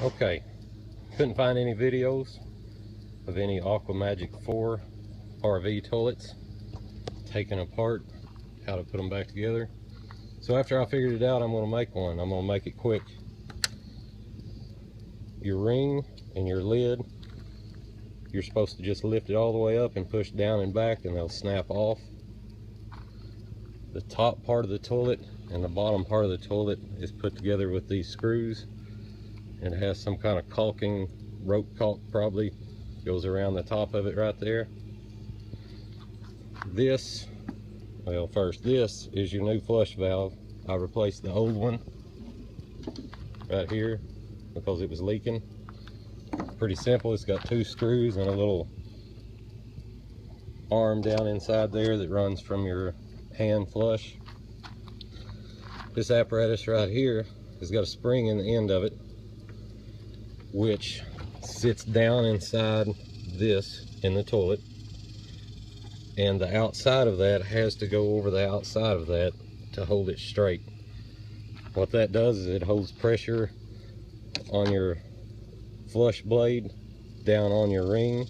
Okay, couldn't find any videos of any Aquamagic 4 RV toilets taken apart, how to put them back together. So after I figured it out, I'm going to make one. I'm going to make it quick. Your ring and your lid, you're supposed to just lift it all the way up and push down and back, and they'll snap off. The top part of the toilet and the bottom part of the toilet is put together with these screws. It has some kind of caulking, rope caulk probably, goes around the top of it right there. This, well, first, this is your new flush valve. I replaced the old one right here because it was leaking. Pretty simple. It's got two screws and a little arm down inside there that runs from your hand flush. This apparatus right here has got a spring in the end of it, which sits down inside this in the toilet, and the outside of that has to go over the outside of that to hold it straight. What that does is it holds pressure on your flush blade down on your ring.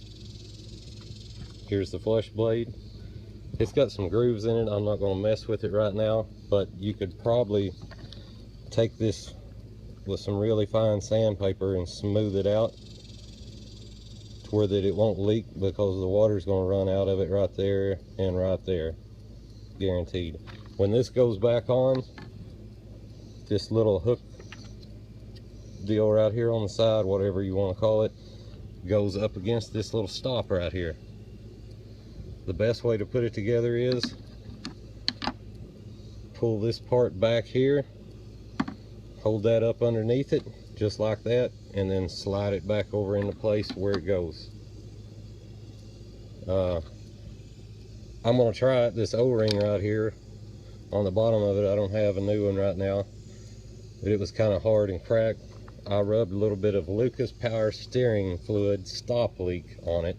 Here's the flush blade. It's got some grooves in it. I'm not going to mess with it right now, but you could probably take this with some really fine sandpaper and smooth it out to where that it won't leak, because the water's going to run out of it right there and right there, guaranteed. When this goes back on, this little hook deal right here on the side, whatever you want to call it, goes up against this little stop right here. The best way to put it together is pull this part back here, hold that up underneath it just like that, and then slide it back over into place where it goes. I'm going to try it. This O-ring right here on the bottom of it, I don't have a new one right now, but it was kind of hard and cracked. I rubbed a little bit of Lucas Power Steering Fluid Stop Leak on it.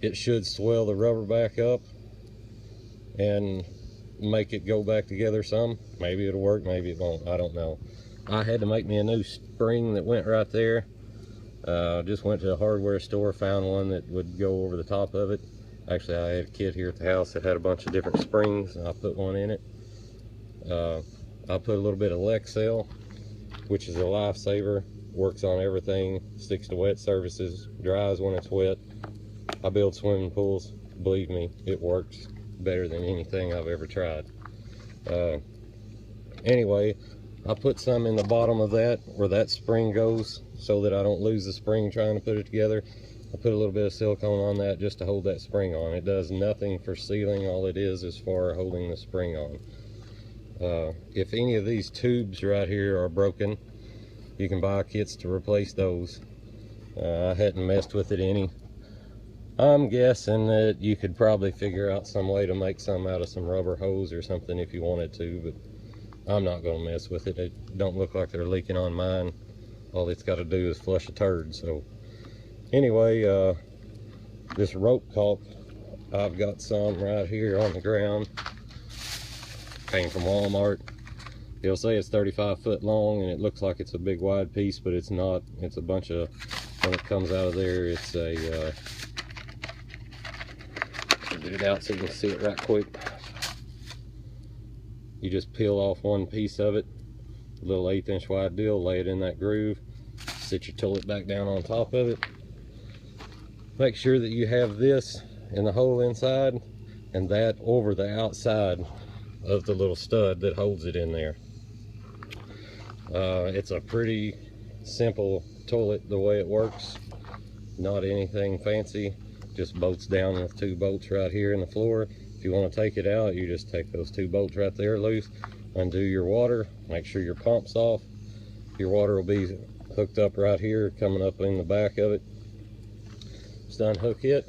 It should swell the rubber back up and make it go back together some. Maybe it'll work, maybe it won't, I don't know. I had to make me a new spring that went right there. Just went to the hardware store, found one that would go over the top of it. Actually, I had a kit here at the house that had a bunch of different springs, and I put one in it. I put a little bit of Lexel, which is a lifesaver, works on everything, sticks to wet surfaces, dries when it's wet. I build swimming pools. Believe me, it works better than anything I've ever tried. Anyway, I put some in the bottom of that where that spring goes so that I don't lose the spring trying to put it together. I put a little bit of silicone on that just to hold that spring on. It does nothing for sealing. All it is for holding the spring on. If any of these tubes right here are broken, you can buy kits to replace those. I hadn't messed with it any. I'm guessing that you could probably figure out some way to make some out of some rubber hose or something if you wanted to, but I'm not going to mess with it. It don't look like they're leaking on mine. All it's got to do is flush a turd. So anyway, this rope caulk, I've got some right here on the ground. Came from Walmart. It'll say it's 35 foot long, and it looks like it's a big wide piece, but it's not. It's a bunch of, when it comes out of there, it's a get it out so you can see it right quick. You just peel off one piece of it, a little 1/8 inch wide deal, lay it in that groove, sit your toilet back down on top of it. Make sure that you have this in the hole inside and that over the outside of the little stud that holds it in there. It's a pretty simple toilet the way it works, not anything fancy. Just bolts down with 2 bolts right here in the floor. If you want to take it out, you just take those 2 bolts right there loose, undo your water, make sure your pump's off. Your water will be hooked up right here, coming up in the back of it. Just unhook it.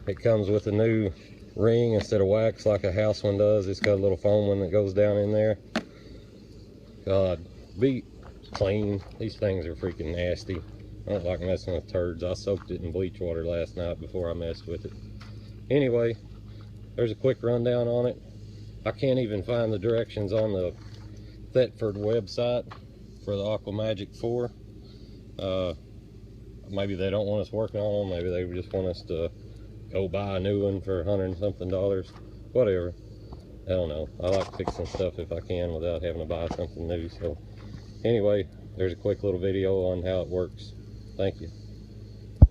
It comes with a new ring instead of wax like a house one does. It's got a little foam one that goes down in there. God, be clean. These things are freaking nasty. I don't like messing with turds. I soaked it in bleach water last night before I messed with it. Anyway, there's a quick rundown on it. I can't even find the directions on the Thetford website for the Aquamagic 4. Maybe they don't want us working on them. Maybe they just want us to go buy a new one for $100 and something. Whatever. I don't know. I like fixing stuff if I can without having to buy something new. So anyway, there's a quick little video on how it works. Thank you.